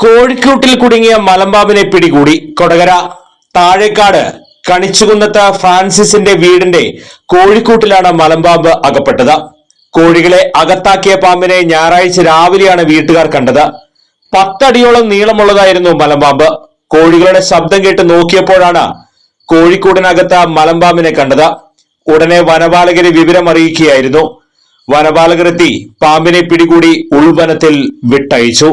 കോഴിക്കൂട്ടിൽ കുടുങ്ങിയ മലമ്പാമ്പിനെ പിടികൂടി. കൊടകര താഴേക്കാട് കണിച്ചുകുന്നത്ത് ഫ്രാൻസിസിന്റെ വീടിന്റെ കോഴിക്കൂട്ടിലാണ് മലമ്പാമ്പ് അകപ്പെട്ടത്. കോഴികളെ അകത്താക്കിയ പാമ്പിനെ ഞായറാഴ്ച രാവിലെയാണ് വീട്ടുകാർ കണ്ടത്. 10 അടിയോളം നീളമുള്ളതായിരുന്നു മലമ്പാമ്പ്. കോഴികളുടെ ശബ്ദം കേട്ട് നോക്കിയപ്പോഴാണ് കോഴിക്കൂടിനകത്ത് മലമ്പാമ്പിനെ കണ്ടത്. ഉടനെ വനപാലകരെ വിവരം അറിയിക്കുകയായിരുന്നു. വനപാലകർ എത്തി പാമ്പിനെ പിടികൂടി ഉൾവനത്തിൽ വിട്ടയച്ചു.